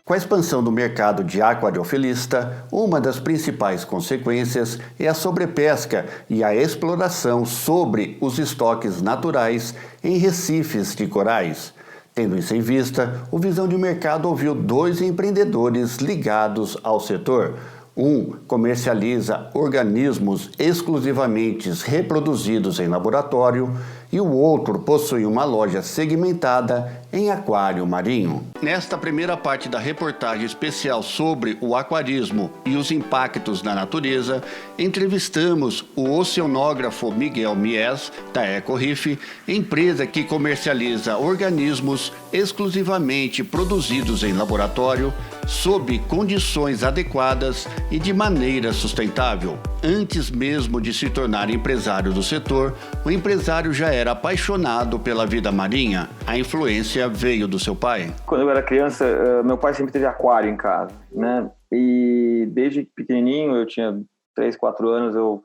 Com a expansão do mercado de aquariofilista, uma das principais consequências é a sobrepesca e a exploração sobre os estoques naturais em recifes de corais. Tendo isso em vista, o Visão de Mercado ouviu dois empreendedores ligados ao setor. Um comercializa organismos exclusivamente reproduzidos em laboratório e o outro possui uma loja segmentada em aquário marinho. Nesta primeira parte da reportagem especial sobre o aquarismo e os impactos na natureza, entrevistamos o oceanógrafo Miguel Mies, da EcoReef, empresa que comercializa organismos exclusivamente produzidos em laboratório, sob condições adequadas e de maneira sustentável. Antes mesmo de se tornar empresário do setor, o empresário já era apaixonado pela vida marinha. A influência veio do seu pai. Quando eu era criança, meu pai sempre teve aquário em casa, né? E desde pequenininho, eu tinha 3, 4 anos, eu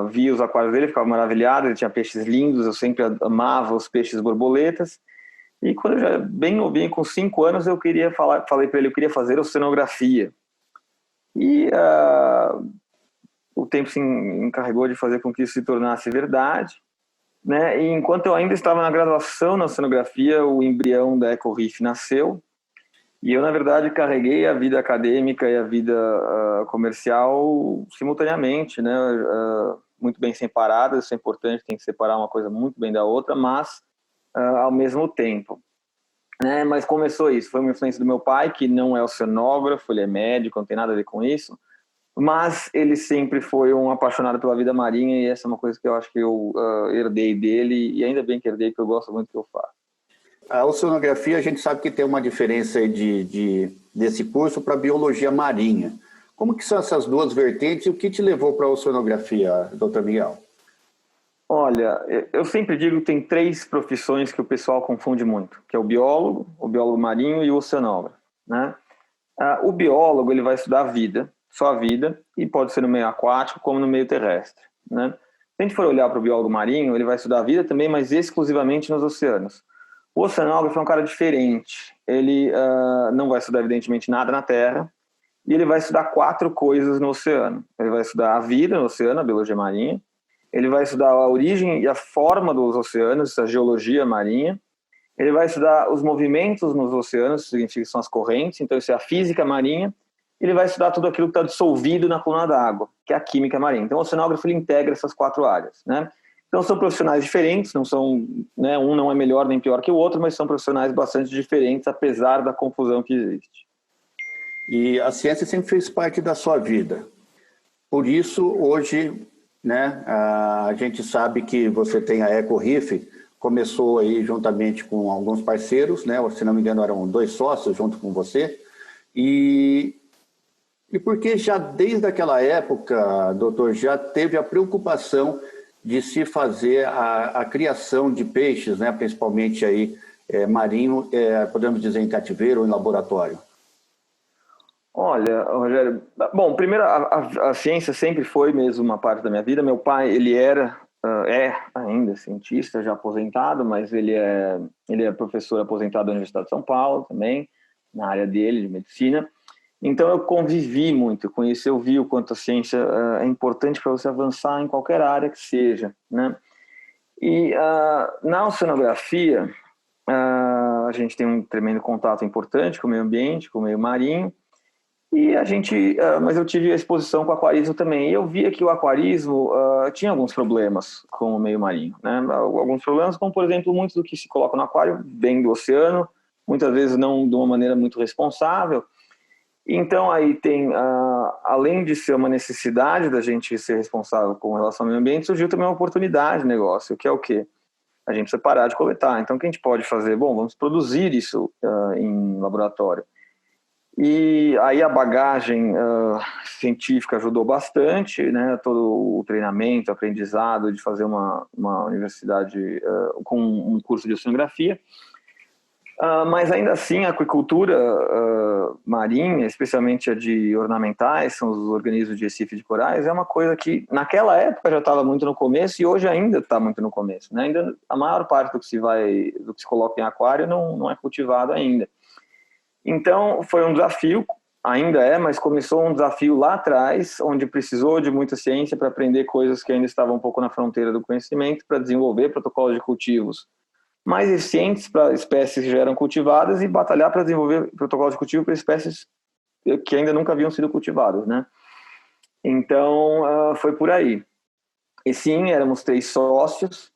via os aquários dele, ficava maravilhado, ele tinha peixes lindos, eu sempre amava os peixes borboletas. E quando eu já bem novinho, com 5 anos, falei para ele, eu queria fazer oceanografia. E o tempo se encarregou de fazer com que isso se tornasse verdade, né? E enquanto eu ainda estava na graduação na oceanografia, o embrião da EcoReef nasceu. E eu, na verdade, carreguei a vida acadêmica e a vida comercial simultaneamente, né? Muito bem separadas, isso é importante, tem que separar uma coisa muito bem da outra, mas ao mesmo tempo, né? Mas começou isso, foi uma influência do meu pai, que não é oceanógrafo, ele é médico, não tem nada a ver com isso, mas ele sempre foi um apaixonado pela vida marinha e essa é uma coisa que eu acho que eu herdei dele, e ainda bem que herdei, porque eu gosto muito do que eu faço. A oceanografia, a gente sabe que tem uma diferença desse curso para a biologia marinha. Como que são essas duas vertentes e o que te levou para a oceanografia, doutor Miguel? Olha, eu sempre digo que tem 3 profissões que o pessoal confunde muito, que é o biólogo marinho e o oceanógrafo, né? O biólogo, ele vai estudar a vida, só a vida, e pode ser no meio aquático como no meio terrestre, né? Se a gente for olhar para o biólogo marinho, ele vai estudar a vida também, mas exclusivamente nos oceanos. O oceanógrafo é um cara diferente, ele não vai estudar evidentemente nada na terra, e ele vai estudar 4 coisas no oceano. Ele vai estudar a vida no oceano, a biologia marinha, ele vai estudar a origem e a forma dos oceanos, a geologia marinha. Ele vai estudar os movimentos nos oceanos, isso significa que são as correntes, então isso é a física marinha. Ele vai estudar tudo aquilo que está dissolvido na coluna d'água, que é a química marinha. Então o oceanógrafo ele integra essas 4 áreas, né? Então são profissionais diferentes, não são, né, um não é melhor nem pior que o outro, mas são profissionais bastante diferentes, apesar da confusão que existe. E a ciência sempre fez parte da sua vida. Por isso, hoje, né, a gente sabe que você tem a EcoReef, começou aí juntamente com alguns parceiros, né, se não me engano eram 2 sócios junto com você, e porque já desde aquela época, doutor, já teve a preocupação de se fazer a criação de peixes, né, principalmente aí, marinho, podemos dizer em cativeiro ou em laboratório? Olha, Rogério, bom, primeiro a ciência sempre foi mesmo uma parte da minha vida. Meu pai, ele é ainda cientista, já aposentado, mas ele é professor aposentado da Universidade de São Paulo também, na área dele, de medicina. Então eu convivi muito com isso, eu vi o quanto a ciência é importante para você avançar em qualquer área que seja, né? E na oceanografia, a gente tem um tremendo contato importante com o meio ambiente, com o meio marinho, e mas eu tive a exposição com o aquarismo também, e eu via que o aquarismo tinha alguns problemas com o meio marinho, né? Alguns problemas, como por exemplo, muito do que se coloca no aquário vem do oceano, muitas vezes não de uma maneira muito responsável. Então aí tem, além de ser uma necessidade da gente ser responsável com relação ao meio ambiente, surgiu também uma oportunidade de negócio, que é o quê? A gente precisa parar de coletar. Então o que a gente pode fazer? Bom, vamos produzir isso em laboratório. E aí a bagagem científica ajudou bastante, né? Todo o treinamento, aprendizado de fazer uma universidade com um curso de oceanografia. Mas ainda assim a aquicultura marinha, especialmente a de ornamentais, são os organismos de recife de corais, é uma coisa que naquela época já estava muito no começo e hoje ainda está muito no começo, né? Ainda a maior parte do que se coloca em aquário não é cultivado ainda. Então, foi um desafio, ainda é, mas começou um desafio lá atrás, onde precisou de muita ciência para aprender coisas que ainda estavam um pouco na fronteira do conhecimento, para desenvolver protocolos de cultivos mais eficientes para espécies que já eram cultivadas e batalhar para desenvolver protocolos de cultivo para espécies que ainda nunca haviam sido cultivadas, né? Então, foi por aí. E sim, éramos 3 sócios,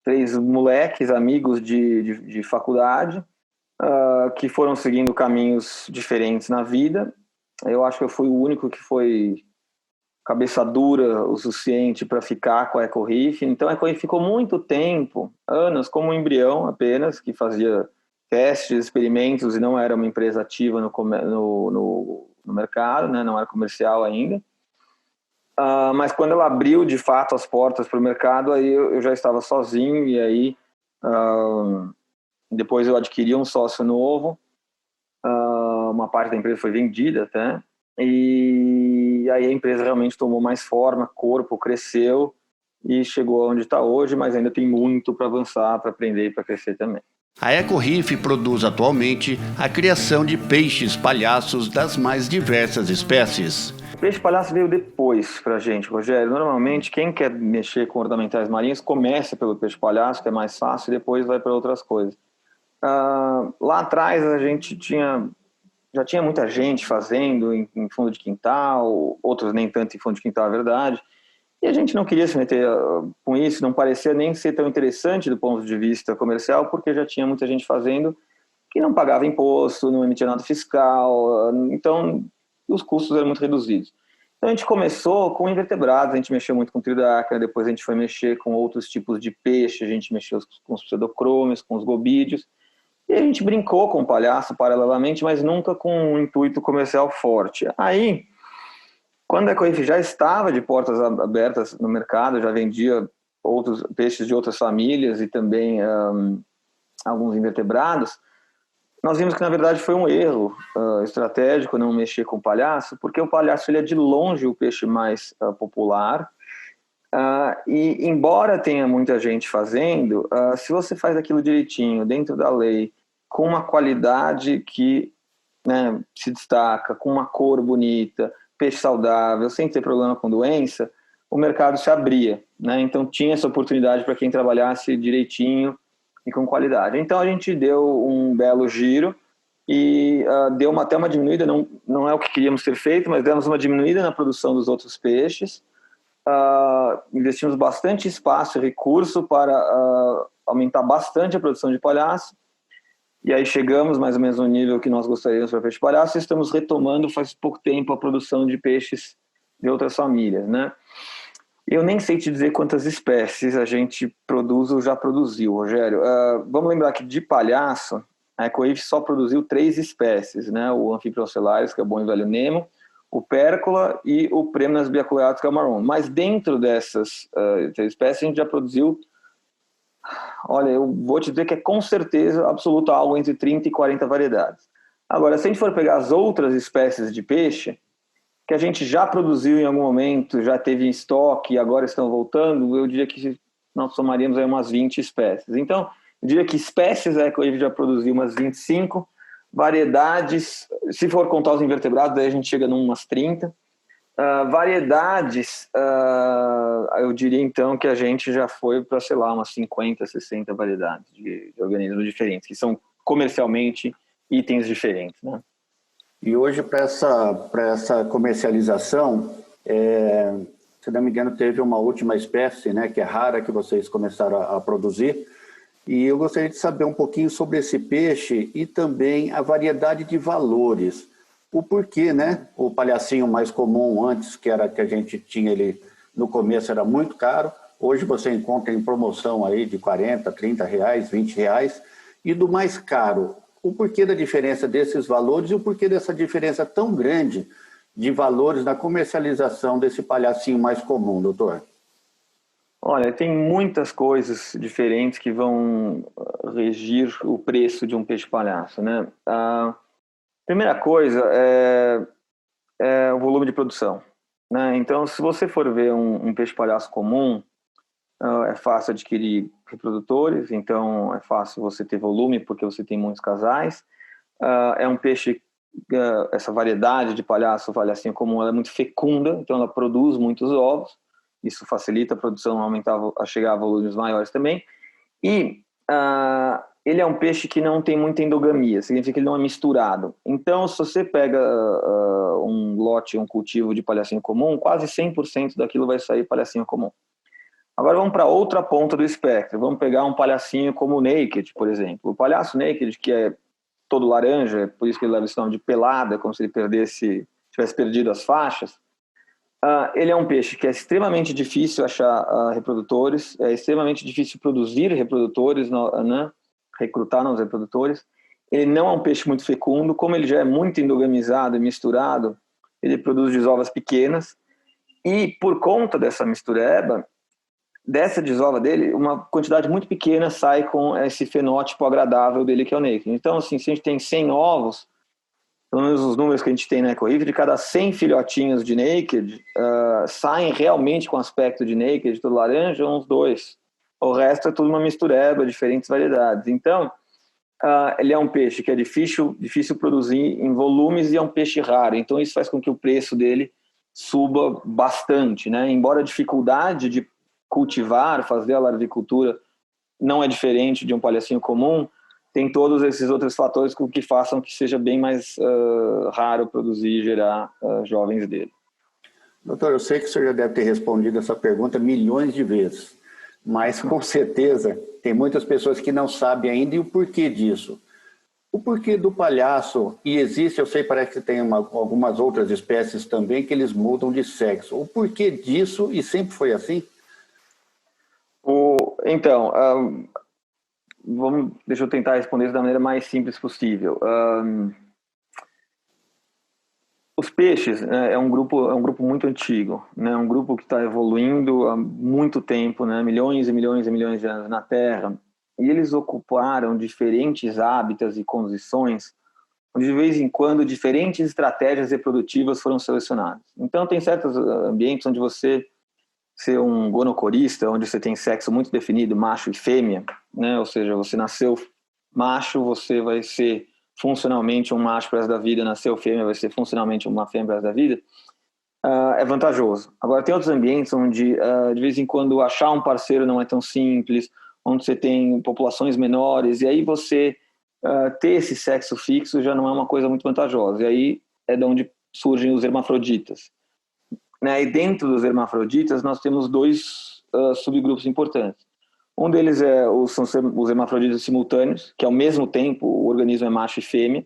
3 moleques, amigos de faculdade, que foram seguindo caminhos diferentes na vida. Eu acho que eu fui o único que foi cabeça dura o suficiente para ficar com a EcoRif. Então a EcoRif ficou muito tempo, anos, como um embrião apenas, que fazia testes, experimentos e não era uma empresa ativa no mercado, né? Não era comercial ainda. Mas quando ela abriu de fato as portas para o mercado, aí eu já estava sozinho e aí depois eu adquiri um sócio novo, uma parte da empresa foi vendida até, e aí a empresa realmente tomou mais forma, corpo, cresceu e chegou onde está hoje, mas ainda tem muito para avançar, para aprender e para crescer também. A EcoRif produz atualmente a criação de peixes palhaços das mais diversas espécies. O peixe palhaço veio depois para a gente, Rogério. Normalmente, quem quer mexer com ornamentais marinhos começa pelo peixe palhaço, que é mais fácil, e depois vai para outras coisas. Lá atrás, a gente já tinha muita gente fazendo em fundo de quintal, outros nem tanto em fundo de quintal, é verdade. E a gente não queria se meter com isso, não parecia nem ser tão interessante do ponto de vista comercial, porque já tinha muita gente fazendo que não pagava imposto, não emitia nota fiscal, então os custos eram muito reduzidos. Então a gente começou com invertebrados, a gente mexeu muito com tridáctila, depois a gente foi mexer com outros tipos de peixe, a gente mexeu com os pseudocrômios, com os gobídeos, e a gente brincou com o palhaço paralelamente, mas nunca com um intuito comercial forte. Aí, quando a EcoRif já estava de portas abertas no mercado, já vendia outros peixes de outras famílias e também alguns invertebrados, nós vimos que, na verdade, foi um erro estratégico não mexer com o palhaço, porque o palhaço ele é de longe o peixe mais popular, e embora tenha muita gente fazendo, se você faz aquilo direitinho, dentro da lei, com uma qualidade que, né, se destaca, com uma cor bonita, peixe saudável, sem ter problema com doença, o mercado se abria, né? Então tinha essa oportunidade para quem trabalhasse direitinho e com qualidade. Então a gente deu um belo giro e deu até uma diminuída, não é o que queríamos ter feito, mas demos uma diminuída na produção dos outros peixes, investimos bastante espaço e recurso para aumentar bastante a produção de palhaço, e aí chegamos mais ou menos no nível que nós gostaríamos para peixe palhaço, e estamos retomando faz pouco tempo a produção de peixes de outras famílias, né? Eu nem sei te dizer quantas espécies a gente produz ou já produziu, Rogério. Vamos lembrar que de palhaço, a EcoRif só produziu 3 espécies, né? O Amphipriocelaris, que é o bom e velho Nemo, o Pércola e o Premnas biaculeatus, que é o marrom. Mas dentro dessas 3 espécies, a gente já produziu, olha, eu vou te dizer que é com certeza absoluta algo entre 30 e 40 variedades. Agora, se a gente for pegar as outras espécies de peixe, que a gente já produziu em algum momento, já teve em estoque e agora estão voltando, eu diria que nós somaríamos aí umas 20 espécies. Então, eu diria que espécies a EcoRif já produziu umas 25, variedades, se for contar os invertebrados, daí a gente chega em umas 30. Variedades, eu diria então que a gente já foi para, sei lá, umas 50, 60 variedades de organismos diferentes, que são comercialmente itens diferentes, né? E hoje, para essa comercialização, se não me engano, teve uma última espécie, né, que é rara, que vocês começaram a produzir. E eu gostaria de saber um pouquinho sobre esse peixe e também a variedade de valores. O porquê, né? O palhacinho mais comum antes, que a gente tinha ele no começo, era muito caro. Hoje você encontra em promoção aí de 40, 30 reais, 20 reais. E do mais caro, o porquê da diferença desses valores e o porquê dessa diferença tão grande de valores na comercialização desse palhacinho mais comum, doutor? Olha, tem muitas coisas diferentes que vão regir o preço de um peixe palhaço, né? A primeira coisa é o volume de produção, né? Então, se você for ver um peixe palhaço comum, é fácil adquirir reprodutores, então é fácil você ter volume porque você tem muitos casais. É um peixe, essa variedade de palhaço, palhacinho comum, ela é muito fecunda, então ela produz muitos ovos, isso facilita a produção, a chegar a volumes maiores também. E ele é um peixe que não tem muita endogamia, significa que ele não é misturado. Então, se você pega um lote, um cultivo de palhacinho comum, quase 100% daquilo vai sair palhacinho comum. Agora vamos para outra ponta do espectro. Vamos pegar um palhacinho como o naked, por exemplo. O palhaço naked, que é todo laranja, por isso que ele leva esse nome de pelada, como se ele tivesse perdido as faixas. Ele é um peixe que é extremamente difícil achar reprodutores, é extremamente difícil produzir reprodutores, né? Recrutar novos reprodutores. Ele não é um peixe muito fecundo, como ele já é muito endogamizado e misturado, ele produz desovas pequenas, e por conta dessa mistureba, dessa desova dele, uma quantidade muito pequena sai com esse fenótipo agradável dele, que é o naked. Então, assim, se a gente tem 100 ovos, pelo menos os números que a gente tem na EcoRif, de cada 100 filhotinhos de naked, saem realmente com aspecto de naked, todo laranja, uns 2. O resto é tudo uma mistureba, diferentes variedades. Então, ele é um peixe que é difícil produzir em volumes e é um peixe raro. Então, isso faz com que o preço dele suba bastante, né? Embora a dificuldade de cultivar, fazer a larvicultura não é diferente de um palhacinho comum, tem todos esses outros fatores que façam que seja bem mais raro produzir e gerar jovens dele. Doutor, eu sei que o senhor já deve ter respondido essa pergunta milhões de vezes, mas com certeza tem muitas pessoas que não sabem ainda e o porquê disso. O porquê do palhaço, e existe, eu sei, parece que tem algumas outras espécies também que eles mudam de sexo. O porquê disso, e sempre foi assim? Então, deixa eu tentar responder isso da maneira mais simples possível. Os peixes, né, é um grupo muito antigo, né, um grupo que está evoluindo há muito tempo, né, milhões e milhões e milhões de anos na Terra, e eles ocuparam diferentes hábitats e condições, onde de vez em quando diferentes estratégias reprodutivas foram selecionadas. Então tem certos ambientes onde você ser um gonocorista, onde você tem sexo muito definido, macho e fêmea, né? Ou seja, você nasceu macho, você vai ser funcionalmente um macho para o resto da vida, nasceu fêmea, vai ser funcionalmente uma fêmea para o resto da vida, é vantajoso. Agora, tem outros ambientes onde, de vez em quando, achar um parceiro não é tão simples, onde você tem populações menores, e aí você ter esse sexo fixo já não é uma coisa muito vantajosa. E aí é de onde surgem os hermafroditas. Né? E dentro dos hermafroditas nós temos dois subgrupos importantes. Um deles são os hermafroditas simultâneos, que ao mesmo tempo o organismo é macho e fêmea.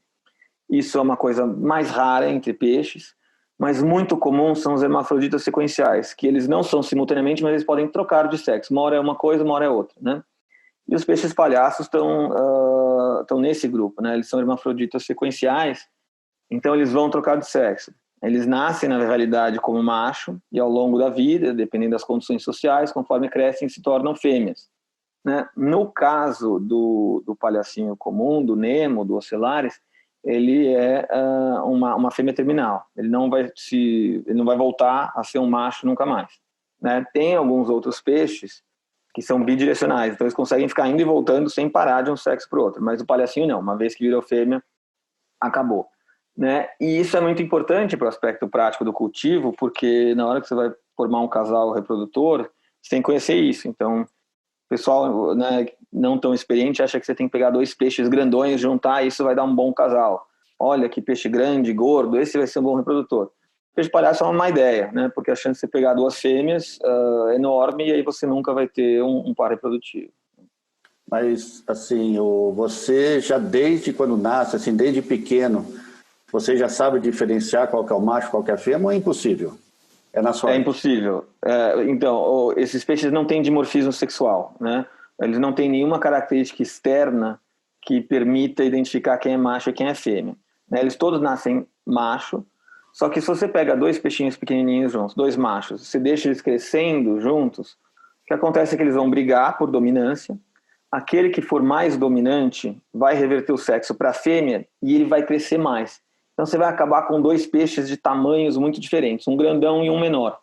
Isso é uma coisa mais rara entre peixes, mas muito comum são os hermafroditas sequenciais, que eles não são simultaneamente, mas eles podem trocar de sexo. Uma hora é uma coisa, uma hora é outra. Né? E os peixes palhaços estão nesse grupo. Né? Eles são hermafroditas sequenciais, então eles vão trocar de sexo. Eles nascem, na realidade, como macho e, ao longo da vida, dependendo das condições sociais, conforme crescem, se tornam fêmeas. Né? No caso do palhacinho comum, do Nemo, do Ocellaris, ele é uma fêmea terminal. Ele não vai voltar a ser um macho nunca mais. Né? Tem alguns outros peixes que são bidirecionais, então eles conseguem ficar indo e voltando sem parar de um sexo para o outro. Mas o palhacinho não, uma vez que virou fêmea, acabou. Né? E isso é muito importante para o aspecto prático do cultivo, porque na hora que você vai formar um casal reprodutor, você tem que conhecer isso. Então, o pessoal, né, não tão experiente acha que você tem que pegar 2 peixes grandões, juntar, e isso vai dar um bom casal. Olha que peixe grande, gordo, esse vai ser um bom reprodutor. Peixe palhaço é uma má ideia, né? Porque a chance de você pegar 2 fêmeas é enorme, e aí você nunca vai ter um par reprodutivo. Mas, assim, você já desde quando nasce, assim, desde pequeno, você já sabe diferenciar qual que é o macho, qual que é a fêmea, ou é impossível? É na sorte? É impossível. Então, esses peixes não têm dimorfismo sexual, né? Eles não têm nenhuma característica externa que permita identificar quem é macho e quem é fêmea. Né? Eles todos nascem macho, só que se você pega 2 peixinhos pequenininhos juntos, 2 machos, você deixa eles crescendo juntos, o que acontece é que eles vão brigar por dominância. Aquele que for mais dominante vai reverter o sexo para a fêmea e ele vai crescer mais. Então você vai acabar com 2 peixes de tamanhos muito diferentes, um grandão e um menor.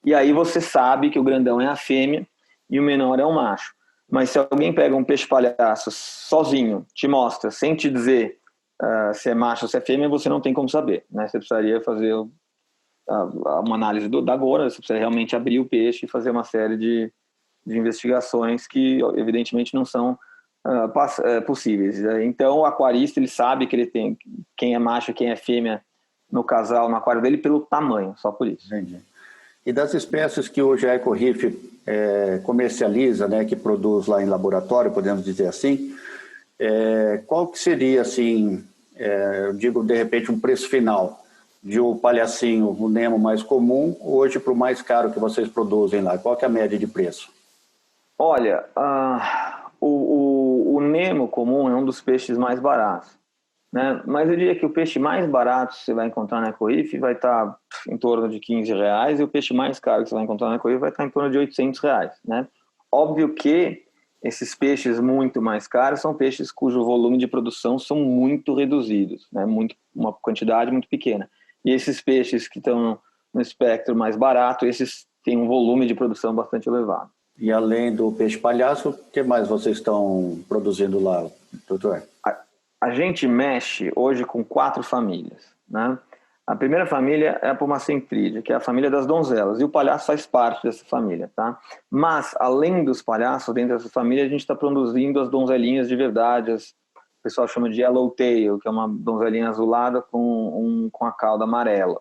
E aí você sabe que o grandão é a fêmea e o menor é o macho. Mas se alguém pega um peixe palhaço sozinho, te mostra, sem te dizer se é macho ou se é fêmea, você não tem como saber, né? Você precisaria fazer uma análise da gora, você precisa realmente abrir o peixe e fazer uma série de investigações que, evidentemente, não são possíveis. Então, o aquarista, ele sabe que ele tem quem é macho e quem é fêmea no casal, no aquário dele, pelo tamanho, só por isso. Entendi. E das espécies que hoje a EcoReef comercializa, né, que produz lá em laboratório, podemos dizer assim, qual que seria, assim, eu digo, de repente, um preço final de um palhacinho, o Nemo mais comum, hoje para o mais caro que vocês produzem lá? Qual que é a média de preço? Olha, o Nemo comum é um dos peixes mais baratos, né? Mas eu diria que o peixe mais barato que você vai encontrar na EcoReef vai estar em torno de R$15, e o peixe mais caro que você vai encontrar na EcoReef vai estar em torno de R$800, né? Óbvio que esses peixes muito mais caros são peixes cujo volume de produção são muito reduzidos, né? Uma quantidade muito pequena. E esses peixes que estão no espectro mais barato, esses têm um volume de produção bastante elevado. E além do peixe palhaço, o que mais vocês estão produzindo lá, doutor? A gente mexe hoje com 4 famílias, né? A primeira família é a Pomacentrídea, que é a família das donzelas, e o palhaço faz parte dessa família, tá? Mas, além dos palhaços, dentro dessa família, a gente está produzindo as donzelinhas de verdade, o pessoal chama de yellowtail, que é uma donzelinha azulada com a cauda amarela.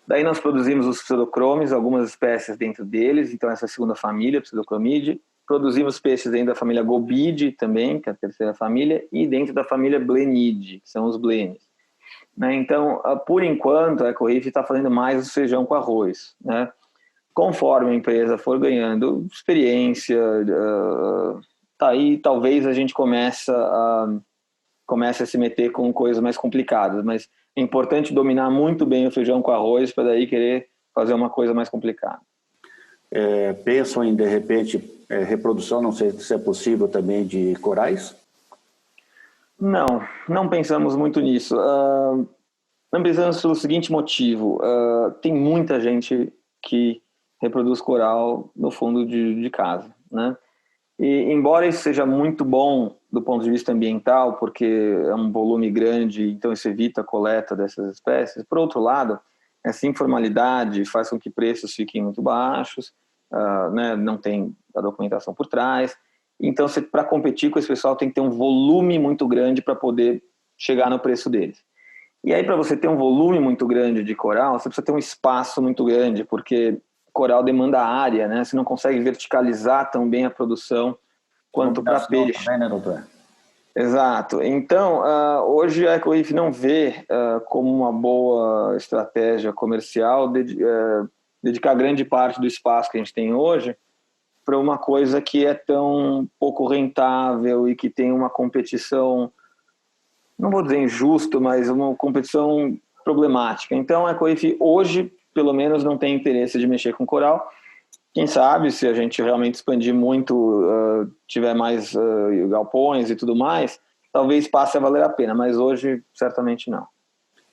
Daí nós produzimos os pseudocromes, algumas espécies dentro deles, então essa é a segunda família, Pseudocromidae. Produzimos peixes dentro da família Gobidae também, que é a terceira família, e dentro da família Blenidae, que são os blenes. Né? Então, por enquanto, a EcoReef está fazendo mais o feijão com arroz. Né? Conforme a empresa for ganhando experiência, aí talvez a gente comece a se meter com coisas mais complicadas, mas é importante dominar muito bem o feijão com arroz para daí querer fazer uma coisa mais complicada. Pensam em, de repente, reprodução, não sei se é possível também, de corais? Não pensamos muito nisso. Não pensamos pelo seguinte motivo. Tem muita gente que reproduz coral no fundo de casa, né? E, embora isso seja muito bom do ponto de vista ambiental, porque é um volume grande, então isso evita a coleta dessas espécies, por outro lado, essa informalidade faz com que preços fiquem muito baixos, né? Não tem a documentação por trás. Então, para competir com esse pessoal, tem que ter um volume muito grande para poder chegar no preço deles. E aí, para você ter um volume muito grande de coral, você precisa ter um espaço muito grande, porque coral demanda área, né? Você não consegue verticalizar tão bem a produção quanto para peixe. Também, né, doutor? Exato. Então, hoje a EcoReef não vê como uma boa estratégia comercial dedicar grande parte do espaço que a gente tem hoje para uma coisa que é tão pouco rentável e que tem uma competição, não vou dizer injusta, mas uma competição problemática. Então, a EcoReef hoje, pelo menos, não tem interesse de mexer com coral. Quem sabe, se a gente realmente expandir muito, tiver mais galpões e tudo mais, talvez passe a valer a pena, mas hoje, certamente não.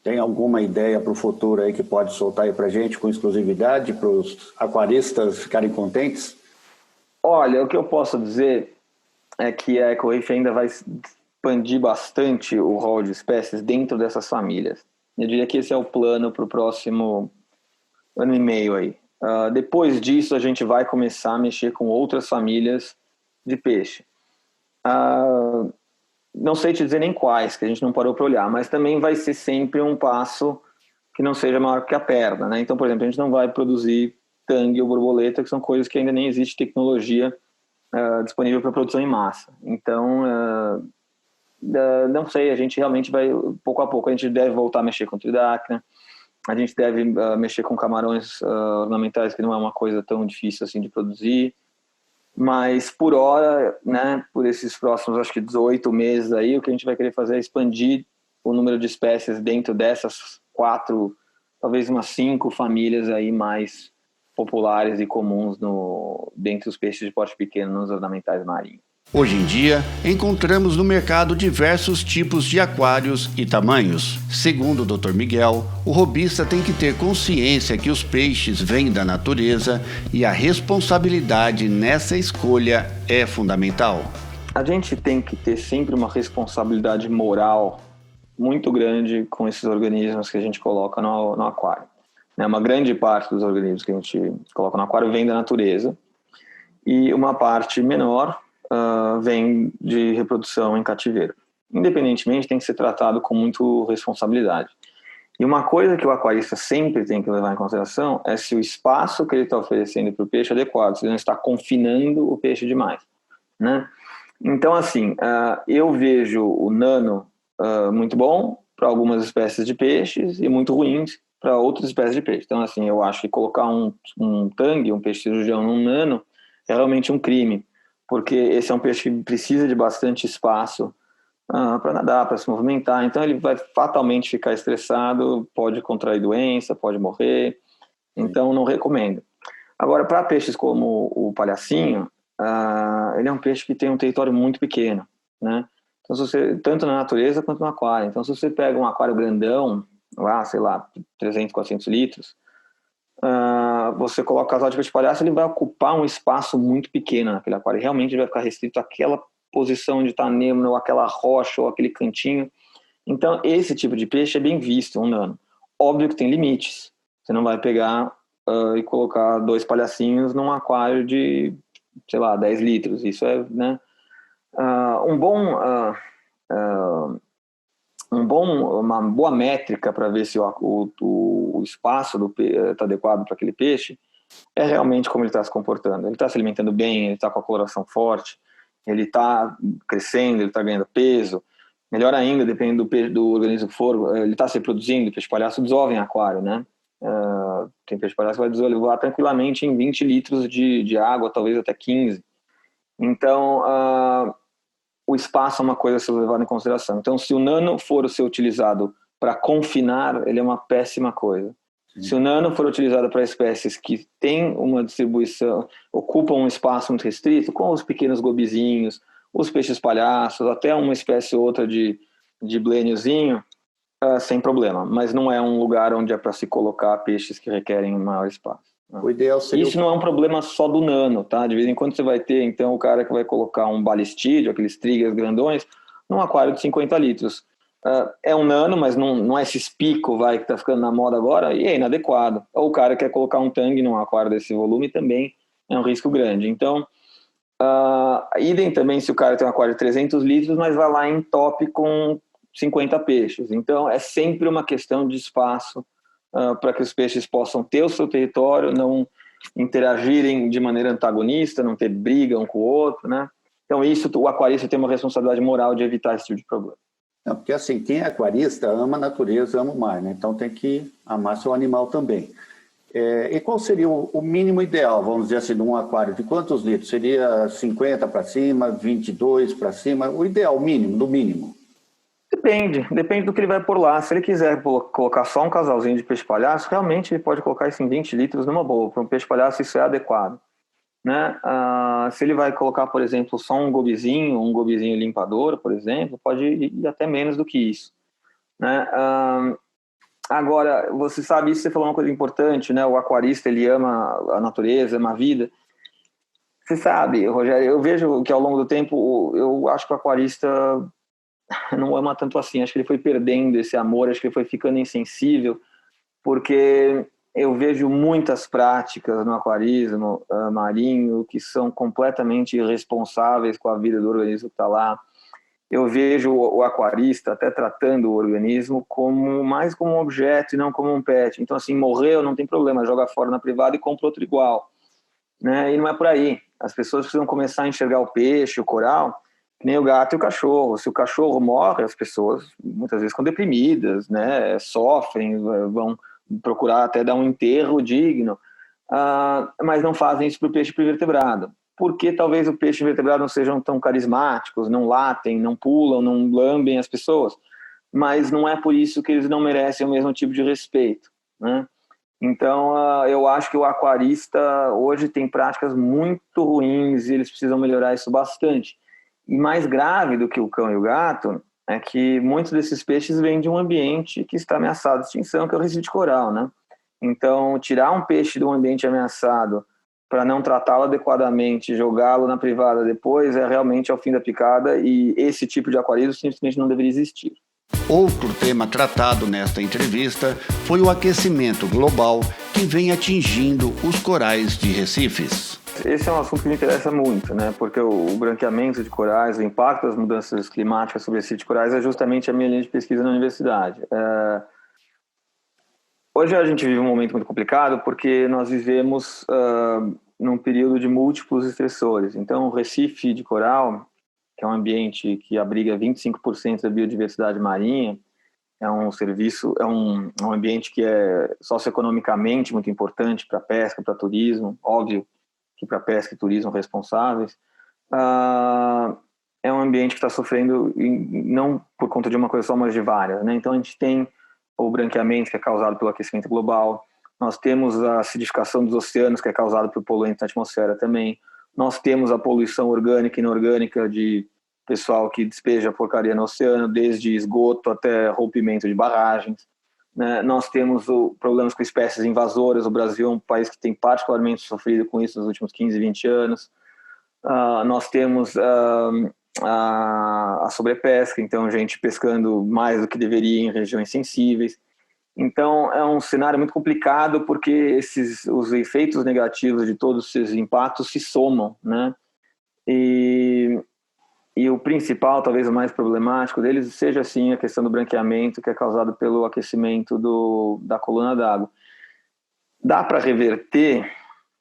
Tem alguma ideia para o futuro aí que pode soltar aí para a gente com exclusividade, para os aquaristas ficarem contentes? Olha, o que eu posso dizer é que a EcoReef ainda vai expandir bastante o rol de espécies dentro dessas famílias. Eu diria que esse é o plano para o próximo ano e meio aí. Depois disso, a gente vai começar a mexer com outras famílias de peixe. Não sei te dizer nem quais, que a gente não parou para olhar, mas também vai ser sempre um passo que não seja maior que a perna, né? Então, por exemplo, a gente não vai produzir tangue ou borboleta, que são coisas que ainda nem existe tecnologia disponível para produção em massa. Então, não sei, a gente realmente vai, pouco a pouco, a gente deve voltar a mexer com tridacna, a gente deve mexer com camarões ornamentais, que não é uma coisa tão difícil assim de produzir, mas por hora, né, por esses próximos, acho que 18 meses aí, o que a gente vai querer fazer é expandir o número de espécies dentro dessas 4, talvez umas 5 famílias aí mais populares e comuns dentre os peixes de porte pequeno nos ornamentais marinhos. Hoje em dia, encontramos no mercado diversos tipos de aquários e tamanhos. Segundo o Dr. Miguel, o hobbyista tem que ter consciência que os peixes vêm da natureza e a responsabilidade nessa escolha é fundamental. A gente tem que ter sempre uma responsabilidade moral muito grande com esses organismos que a gente coloca no aquário. Né? Uma grande parte dos organismos que a gente coloca no aquário vem da natureza e uma parte menor vem de reprodução em cativeiro. Independentemente, tem que ser tratado com muito responsabilidade. E uma coisa que o aquarista sempre tem que levar em consideração é se o espaço que ele está oferecendo para o peixe é adequado, se ele não está confinando o peixe demais, né? Então, assim, eu vejo o nano muito bom para algumas espécies de peixes e muito ruins para outras espécies de peixe. Então, assim, eu acho que colocar um tangue, um peixe cirurgião num nano é realmente um crime, porque esse é um peixe que precisa de bastante espaço para nadar, para se movimentar, então ele vai fatalmente ficar estressado, pode contrair doença, pode morrer, então não recomendo. Agora, para peixes como o palhacinho, ele é um peixe que tem um território muito pequeno, né? Então, tanto na natureza quanto no aquário. Então, se você pega um aquário grandão, lá, sei lá, 300, 400 litros, você coloca o casal de peixe palhaço, ele vai ocupar um espaço muito pequeno naquele aquário, realmente ele vai ficar restrito àquela posição onde está a Nemo, ou aquela rocha, ou aquele cantinho. Então, esse tipo de peixe é bem visto, um nano. Óbvio que tem limites. Você não vai pegar e colocar 2 palhacinhos num aquário de, sei lá, 10 litros. Isso é, né? Uma boa métrica para ver se o espaço está adequado para aquele peixe é realmente como ele está se comportando. Ele está se alimentando bem, ele está com a coloração forte, ele está crescendo, ele está ganhando peso. Melhor ainda, dependendo do organismo que for, ele está se reproduzindo. O peixe palhaço desova em aquário, né? Tem peixe palhaço que vai desovar tranquilamente em 20 litros de água, talvez até 15. Então, o espaço é uma coisa a ser levada em consideração. Então, se o nano for ser utilizado para confinar, ele é uma péssima coisa. Se o nano for utilizado para espécies que têm uma distribuição, ocupam um espaço muito restrito, como os pequenos gobizinhos, os peixes palhaços, até uma espécie ou outra de blêniozinho, sem problema. Mas não é um lugar onde é para se colocar peixes que requerem um maior espaço. O ideal seria Isso não é um problema só do nano, tá? De vez em quando você vai ter, então, o cara que vai colocar um balistídeo, aqueles triggers grandões, num aquário de 50 litros. É um nano, mas não é esses pico, que tá ficando na moda agora, e é inadequado. Ou o cara quer colocar um tangue num aquário desse volume, também é um risco grande. Então, idem também se o cara tem um aquário de 300 litros, mas vai lá em top com 50 peixes. Então, é sempre uma questão de espaço para que os peixes possam ter o seu território, não interagirem de maneira antagonista, não ter briga um com o outro, né? Então, o aquarista tem uma responsabilidade moral de evitar esse tipo de problema. Não, porque assim, quem é aquarista ama a natureza, ama o mar, né? Então tem que amar seu animal também. E qual seria o mínimo ideal, vamos dizer assim, de um aquário? De quantos litros? Seria 50 para cima, 22 para cima? O ideal, mínimo, do mínimo? Depende do que ele vai pôr lá. Se ele quiser colocar só um casalzinho de peixe palhaço, realmente ele pode colocar isso em 20 litros numa boa. Para um peixe palhaço isso é adequado, né? Se ele vai colocar, por exemplo, só um gobizinho limpador, por exemplo, pode ir até menos do que isso, né? Agora, você sabe, isso você falou uma coisa importante, né? O aquarista, ele ama a natureza, ama a vida. Você sabe, Rogério, eu vejo que ao longo do tempo, eu acho que o aquarista não ama tanto assim, acho que ele foi perdendo esse amor, acho que ele foi ficando insensível, porque eu vejo muitas práticas no aquarismo marinho que são completamente irresponsáveis com a vida do organismo que está lá. Eu vejo o aquarista até tratando o organismo mais como um objeto e não como um pet. Então, assim, morreu, não tem problema, joga fora na privada e compra outro igual, né? E não é por aí. As pessoas precisam começar a enxergar o peixe, o coral, que nem o gato e o cachorro. Se o cachorro morre, as pessoas muitas vezes ficam deprimidas, né? Sofrem, vão procurar até dar um enterro digno, mas não fazem isso para o peixe invertebrado. Porque talvez o peixe invertebrado não sejam tão carismáticos, não latem, não pulam, não lambem as pessoas, mas não é por isso que eles não merecem o mesmo tipo de respeito, né? Então, eu acho que o aquarista hoje tem práticas muito ruins e eles precisam melhorar isso bastante. E mais grave do que o cão e o gato é que muitos desses peixes vêm de um ambiente que está ameaçado de extinção, que é o recife de coral, né? Então, tirar um peixe de um ambiente ameaçado para não tratá-lo adequadamente, jogá-lo na privada depois, é realmente ao fim da picada, e esse tipo de aquarismo simplesmente não deveria existir. Outro tema tratado nesta entrevista foi o aquecimento global que vem atingindo os corais de recifes. Esse é um assunto que me interessa muito, né? Porque o branqueamento de corais, o impacto das mudanças climáticas sobre esse de corais é justamente a minha linha de pesquisa na universidade. Hoje a gente vive um momento muito complicado porque nós vivemos num período de múltiplos estressores. Então, o recife de coral, que é um ambiente que abriga 25% da biodiversidade marinha, é um ambiente que é socioeconomicamente muito importante para pesca, para turismo, óbvio que para pesca e turismo responsáveis, é um ambiente que está sofrendo, não por conta de uma coisa só, mas de várias, né? Então a gente tem o branqueamento, que é causado pelo aquecimento global, nós temos a acidificação dos oceanos, que é causada por poluentes na atmosfera também, nós temos a poluição orgânica e inorgânica de pessoal que despeja porcaria no oceano, desde esgoto até rompimento de barragens, né? Nós temos problemas com espécies invasoras. O Brasil é um país que tem particularmente sofrido com isso nos últimos 15, 20 anos. Nós temos a sobrepesca, então gente pescando mais do que deveria em regiões sensíveis. Então é um cenário muito complicado porque os efeitos negativos de todos esses impactos se somam, né? E o principal, talvez o mais problemático deles, seja assim a questão do branqueamento, que é causado pelo aquecimento da coluna d'água. Dá para reverter?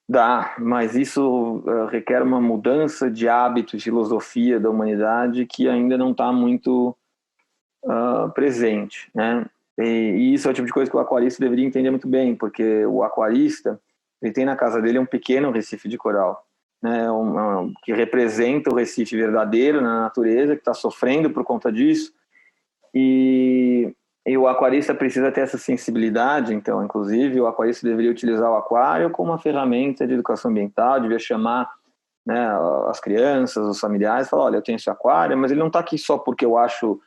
Dá, mas isso requer uma mudança de hábito e filosofia da humanidade que ainda não está muito presente, né? E isso é o tipo de coisa que o aquarista deveria entender muito bem, porque o aquarista, ele tem na casa dele um pequeno recife de coral, né, que representa o recife verdadeiro na natureza, que está sofrendo por conta disso, e o aquarista precisa ter essa sensibilidade. Então, inclusive, o aquarista deveria utilizar o aquário como uma ferramenta de educação ambiental, devia chamar, né, as crianças, os familiares, falar, olha, eu tenho esse aquário, mas ele não está aqui só porque eu acho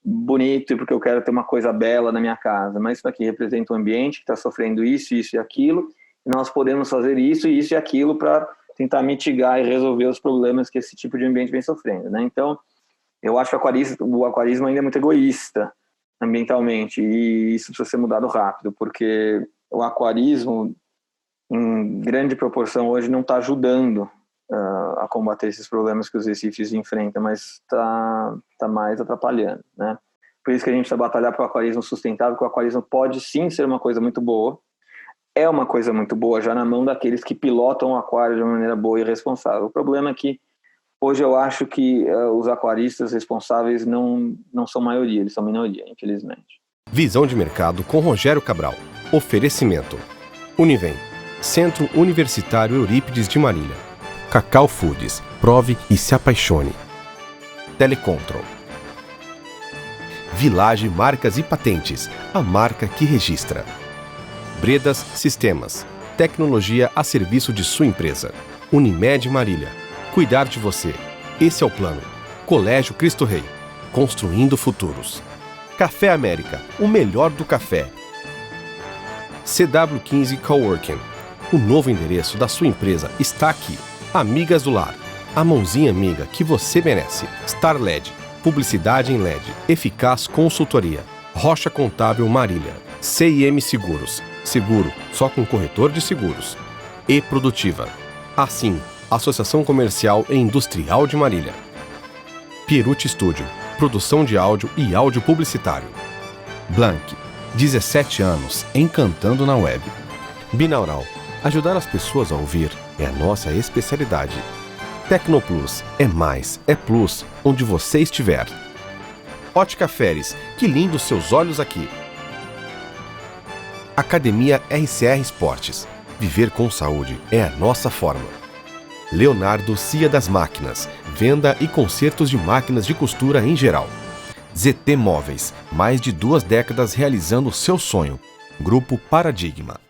bonito e porque eu quero ter uma coisa bela na minha casa, mas isso aqui representa um ambiente que está sofrendo isso e aquilo, e nós podemos fazer isso e aquilo para tentar mitigar e resolver os problemas que esse tipo de ambiente vem sofrendo, né? Então, eu acho que o aquarismo ainda é muito egoísta ambientalmente, e isso precisa ser mudado rápido, porque o aquarismo, em grande proporção, hoje não está ajudando a combater esses problemas que os recifes enfrentam, mas está mais atrapalhando, né? Por isso que a gente precisa batalhar para o aquarismo sustentável, que o aquarismo pode sim ser uma coisa muito boa, é uma coisa muito boa já na mão daqueles que pilotam o aquário de uma maneira boa e responsável. O problema é que hoje eu acho que os aquaristas responsáveis não são maioria, eles são minoria, infelizmente. Visão de mercado com Rogério Cabral. Oferecimento: Univem, Centro Universitário Eurípides de Marília. Cacau Foods, prove e se apaixone. Telecontrol. Village Marcas e Patentes, a marca que registra. Bredas Sistemas, tecnologia a serviço de sua empresa. Unimed Marília, cuidar de você. Esse é o plano. Colégio Cristo Rei, construindo futuros. Café América, o melhor do café. CW15 Coworking, o novo endereço da sua empresa está aqui. Amigas do Lar, a mãozinha amiga que você merece. Star LED, publicidade em LED, eficaz consultoria. Rocha Contábil Marília, CIM Seguros, seguro só com corretor de seguros. E Produtiva, assim, Associação Comercial e Industrial de Marília. Pierucci Studio, produção de áudio e áudio publicitário. Blank, 17 anos, encantando na web. Binaural, ajudar as pessoas a ouvir é a nossa especialidade. Tecnoplus, é mais, é plus, onde você estiver. Ótica Feres, que lindo seus olhos aqui. Academia RCR Esportes, viver com saúde é a nossa forma. Leonardo Cia das Máquinas, venda e consertos de máquinas de costura em geral. ZT Móveis, mais de 2 décadas realizando seu sonho. Grupo Paradigma.